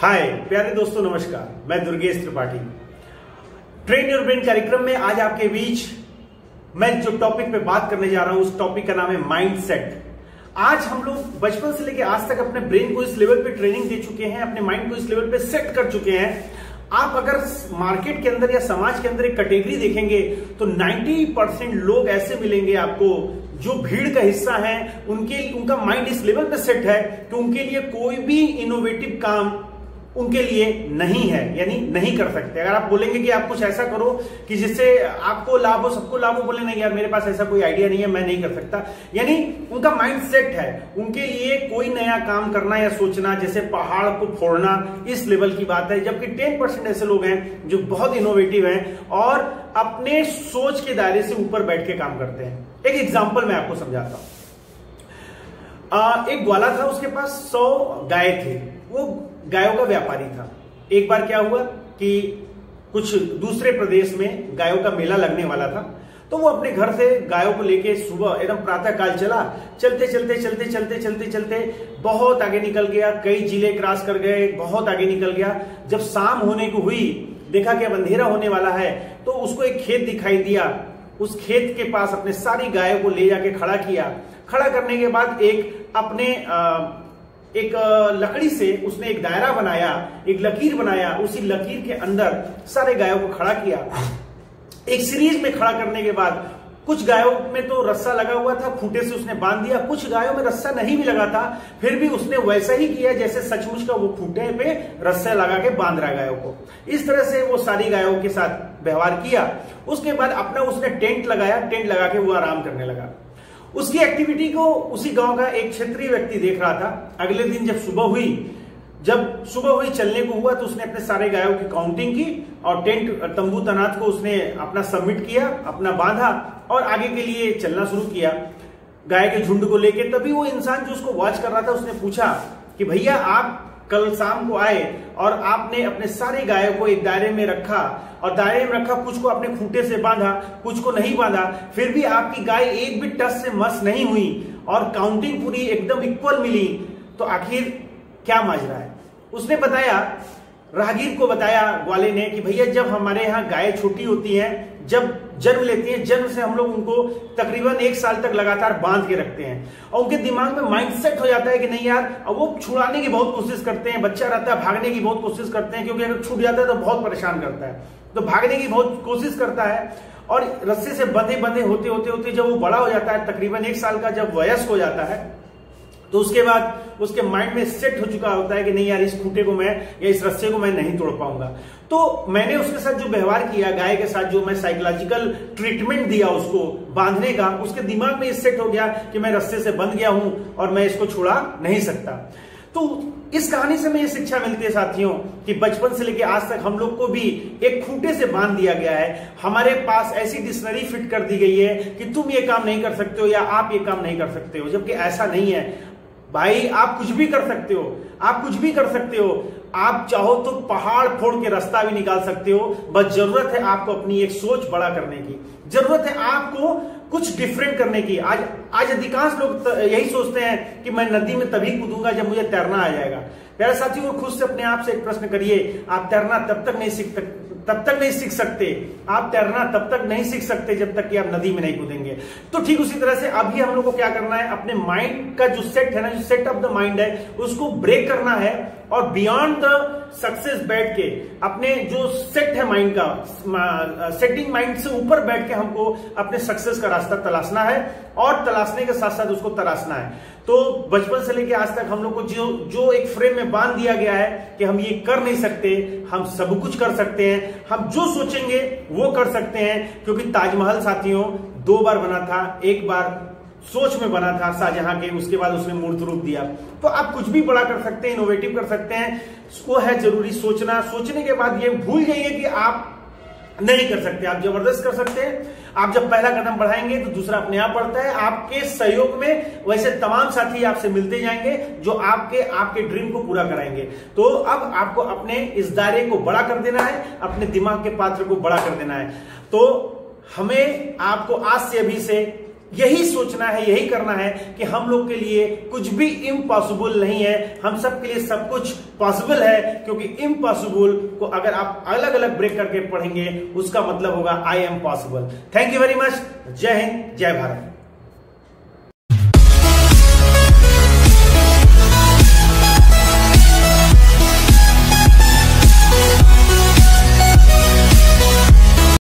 हाय प्यारे दोस्तों, नमस्कार। मैं Durgesh Tripathi. Train your brain कार्यक्रम में आज आपके बीच मैं जो टॉपिक पे बात करने जा रहा हूं उस टॉपिक का नाम है माइंडसेट। आज हम लोग बचपन से लेकर आज तक अपने ब्रेन को इस लेवल पे ट्रेनिंग दे चुके हैं, अपने माइंड को इस लेवल पे सेट कर चुके हैं। आप अगर मार्केट के अंदर या समाज के अंदर एक कैटेगरी देखेंगे तो 90% लोग ऐसे मिलेंगे आपको जो भीड़ का हिस्सा है। उनका माइंड इस लेवल पे सेट है कि उनके लिए कोई भी इनोवेटिव काम उनके लिए नहीं है, यानी नहीं कर सकते। अगर आप बोलेंगे कि आप कुछ ऐसा करो कि जिससे आपको लाभ हो, सबको लाभ हो, बोले नहीं यार मेरे पास ऐसा कोई आइडिया नहीं है, मैं नहीं कर सकता। यानी उनका माइंड सेट है, उनके लिए कोई नया काम करना या सोचना, जैसे पहाड़ को फोड़ना, इस लेवल की बात है। जबकि 10% ऐसे लोग हैं जो बहुत इनोवेटिव हैं और अपने सोच के दायरे से ऊपर बैठ के काम करते हैं। एक एग्जाम्पल मैं आपको समझाता हूं। एक ग्वाला था, उसके पास 100 गाय थे। वो गायों का व्यापारी था। एक बार क्या हुआ कि कुछ दूसरे प्रदेश में गायों का मेला लगने वाला था, तो वो अपने घर से गायों को लेके सुबह एकदम प्रातः काल चला। चलते चलते चलते चलते चलते चलते बहुत आगे निकल गया, कई जिले क्रॉस कर गए, बहुत आगे निकल गया। जब शाम होने को हुई, देखा कि अब अंधेरा होने वाला है, तो उसको एक खेत दिखाई दिया। उस खेत के पास अपने सारी गायों को ले जाके खड़ा किया। खड़ा करने के बाद एक लकड़ी से उसने एक दायरा बनाया, एक लकीर बनाया। उसी लकीर के अंदर सारे गायों को खड़ा किया। एक सीरीज में खड़ा करने के बाद कुछ गायों में तो रस्सा लगा हुआ था, खूंटे से उसने बांध दिया। कुछ गायों में रस्सा नहीं भी लगा था, फिर भी उसने वैसा ही किया जैसे सचमुच का वो खूंटे पे रस्सा लगा के बांध रहा है गायों को। इस तरह से वो सारी गायों के साथ व्यवहार किया। उसके बाद अपना उसने टेंट लगाया, टेंट लगा के वो आराम करने लगा। उसकी एक्टिविटी को उसी गांव का एक क्षेत्रीय व्यक्ति देख रहा था। अगले दिन जब सुबह हुई चलने को हुआ, तो उसने अपने सारे गायों की काउंटिंग की और टेंट तंबू तैनात को उसने अपना सबमिट किया, अपना बांधा और आगे के लिए चलना शुरू किया गाय के झुंड को लेके। तभी वो इंसान जो उसको वॉच कर रहा था, उसने पूछा कि भैया आप कल शाम को आए और आपने अपने सारे गायों को एक दायरे में रखा, और दायरे में रखा, कुछ को आपने खूंटे से बांधा, कुछ को नहीं बांधा, फिर भी आपकी गाय एक भी टस से मस नहीं हुई और काउंटिंग पूरी एकदम इक्वल मिली, तो आखिर क्या माजरा है? उसने बताया, राहगीर को बताया ग्वाले ने कि भैया जब हमारे यहाँ गाय छोटी होती हैं, जब जन्म लेती हैं, जन्म से हम लोग उनको तकरीबन 1 साल तक लगातार बांध के रखते हैं और उनके दिमाग में माइंडसेट हो जाता है कि नहीं यार, अब वो छुड़ाने की बहुत कोशिश करते हैं। बच्चा रहता है, भागने की बहुत कोशिश करते हैं, क्योंकि अगर छूट जाता है तो बहुत परेशान करता है, तो भागने की बहुत कोशिश करता है। और रस्से से बंधे बंधे होते होते होते जब वो बड़ा हो जाता है, तकरीबन 1 साल का जब वयस्क हो जाता है, तो उसके बाद उसके माइंड में सेट हो चुका होता है कि नहीं यार, इस खूंटे को मैं या इस रस्से को मैं नहीं तोड़ पाऊंगा। तो मैंने उसके साथ जो व्यवहार किया, गाय के साथ जो मैं साइकोलॉजिकल ट्रीटमेंट दिया उसको बांधने का, उसके दिमाग में सेट हो गया कि मैं रस्से से बंध गया हूं और मैं इसको छुड़ा नहीं सकता। तो इस कहानी से हमें ये शिक्षा मिलती है साथियों कि बचपन से लेकर आज तक हम लोग को भी एक खूंटे से बांध दिया गया है। हमारे पास ऐसी डिक्शनरी फिट कर दी गई है कि तुम ये काम नहीं कर सकते हो या आप ये काम नहीं कर सकते हो, जबकि ऐसा नहीं है भाई। आप कुछ भी कर सकते हो, आप कुछ भी कर सकते हो। आप चाहो तो पहाड़ फोड़ के रास्ता भी निकाल सकते हो। बस जरूरत है आपको अपनी एक सोच बड़ा करने की, जरूरत है आपको कुछ डिफरेंट करने की। आज अधिकांश लोग यही सोचते हैं कि मैं नदी में तभी कूदूंगा जब मुझे तैरना आ जाएगा। प्यारे साथियों, खुद से अपने आप से एक प्रश्न करिए, आप तैरना तब तक नहीं सीख सकते, आप तैरना तब तक नहीं सीख सकते जब तक कि आप नदी में नहीं कूदेंगे। तो ठीक उसी तरह से अभी हम लोग को क्या करना है, अपने माइंड का जो सेट है ना, जो सेट ऑफ द माइंड है, उसको ब्रेक करना है और बियॉन्ड द सक्सेस बैठ के अपने जो सेट है माइंड का, सेटिंग माइंड से ऊपर बैठ के हमको अपने सक्सेस का रास्ता तलाशना है और तलाशने के साथ साथ उसको तराशना है। तो बचपन से लेकर आज तक हम लोग को जो एक फ्रेम में बांध दिया गया है कि हम ये कर नहीं सकते, हम सब कुछ कर सकते हैं, हम जो सोचेंगे वो कर सकते हैं। क्योंकि ताजमहल साथियों 2 बार बना था, एक बार सोच में बना था शाहजहां के, उसके बाद उसने मूर्त रूप दिया। तो आप कुछ भी बड़ा कर सकते हैं, इनोवेटिव कर सकते हैं। वो है जरूरी सोचना। सोचने के बाद ये भूल जाइए कि आप नहीं कर सकते, आप जबरदस्त कर सकते हैं। आप जब पहला कदम बढ़ाएंगे तो दूसरा अपने आप बढ़ता है। आपके सहयोग में वैसे तमाम साथी आपसे मिलते जाएंगे जो आपके ड्रीम को पूरा कराएंगे। तो अब आपको अपने इस दायरे को बड़ा कर देना है, अपने दिमाग के पात्र को बड़ा कर देना है। तो हमें आपको आज से अभी से यही सोचना है, यही करना है कि हम लोग के लिए कुछ भी इम्पॉसिबल नहीं है, हम सब के लिए सब कुछ पॉसिबल है, क्योंकि इम्पॉसिबल को अगर आप अलग अलग ब्रेक करके पढ़ेंगे उसका मतलब होगा I am possible. Thank you very much. जय हिंद, जय भारत।